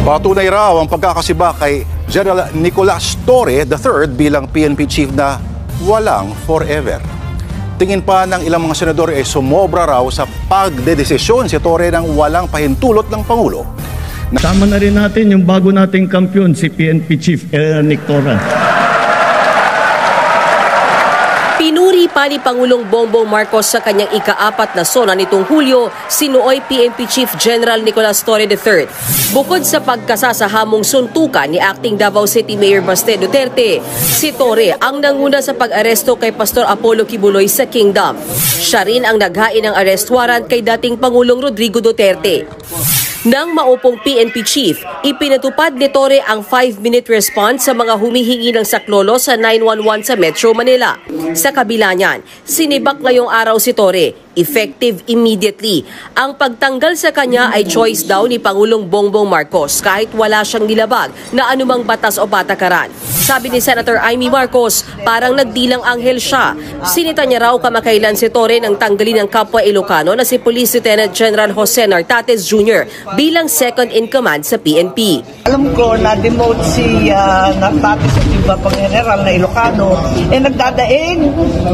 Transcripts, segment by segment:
Patunay raw ang pagkakasiba kay General Nicolas Torre III bilang PNP chief na walang forever. Tingin pa ng ilang mga senador ay sumobra raw sa pagdedesisyon si Torre ng walang pahintulot ng Pangulo. Tama na rin natin yung bago nating kampiyon, si PNP Chief Nick Torre. Pinuri pa ni Pangulong Bongbong Marcos sa kanyang ika-4 na sona nitong Hulyo si nooy PNP Chief General Nicolas Torre III. Bukod sa pagkasasahamong suntukan ni Acting Davao City Mayor Baste Duterte, si Torre ang nanguna sa pag-aresto kay Pastor Apollo Kibuloy sa Kingdom. Siya rin ang naghain ng arrest warrant kay dating Pangulong Rodrigo Duterte. Nang maupong PNP chief, ipinatupad ni Torre ang 5-minute response sa mga humihingi ng saklolo sa 911 sa Metro Manila. Sa kabila niyan, sinibak ngayong araw si Torre, effective immediately. Ang pagtanggal sa kanya ay choice daw ni Pangulong Bongbong Marcos kahit wala siyang nilabag na anumang batas o patakaran. Sabi ni Senator Amy Marcos, parang nagdilang anghel siya. Sinita niya raw kamakailan si Torre nang tanggalin ng kapwa Ilocano na si Police Lieutenant General Jose Nartates Jr. bilang second in command sa PNP. Alam ko na-demote si Nartates at iba pang general na Ilocano, nagdadaing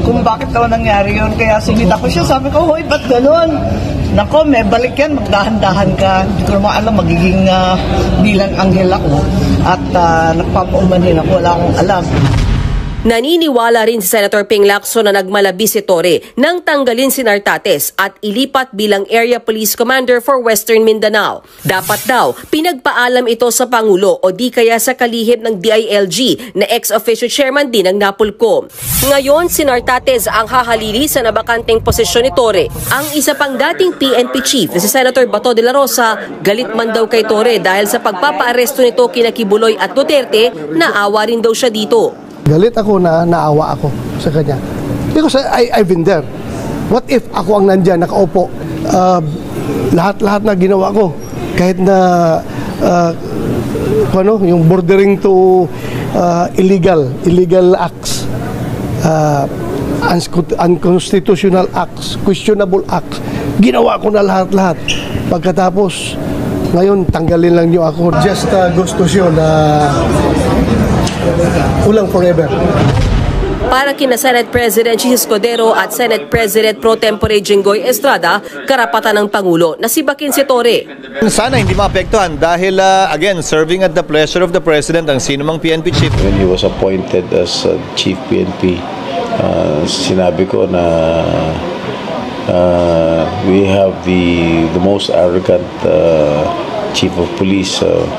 kung bakit daw nangyari yun. Kaya sinita ko siya, sabi ko, hoy, ba't ganun? Nako, may balik yan, magdahan-dahan ka. Hindi ko naman alam, magiging bilang anghel ako. At nagpapaumanhin ako, wala akong alam. Naniniwala rin si Senator Ping Lacson na nagmalabi si Torre nang tanggalin si Nartates at ilipat bilang Area Police Commander for Western Mindanao. Dapat daw, pinagpaalam ito sa Pangulo o di kaya sa kalihim ng DILG na ex-officio chairman din ng NAPOLCOM. Ngayon, si Nartates ang hahalili sa nabakanteng posisyon ni Torre. Ang isa pang dating PNP chief na si Senator Bato de la Rosa, galit man daw kay Torre dahil sa pagpapaaresto nito kina Kibuloy at Duterte, naawa rin daw siya dito. Galit ako na naawa ako sa kanya. Because I've been there. What if ako ang nandyan, nakaupo? Lahat-lahat na ginawa ko. Kahit na yung bordering to illegal acts, unconstitutional acts, questionable acts. Ginawa ko na lahat-lahat. Pagkatapos, ngayon, tanggalin lang niyo ako. Just goes to show na ulang forever. Para kina Senate President Chis Escudero at Senate President Pro Tempore Jinggoy Estrada, karapatan ng Pangulo na sibakin si Torre. Sana hindi maapektuhan dahil again, serving at the pleasure of the President ang sinumang PNP chief. When he was appointed as Chief PNP, sinabi ko na we have the most arrogant Chief of Police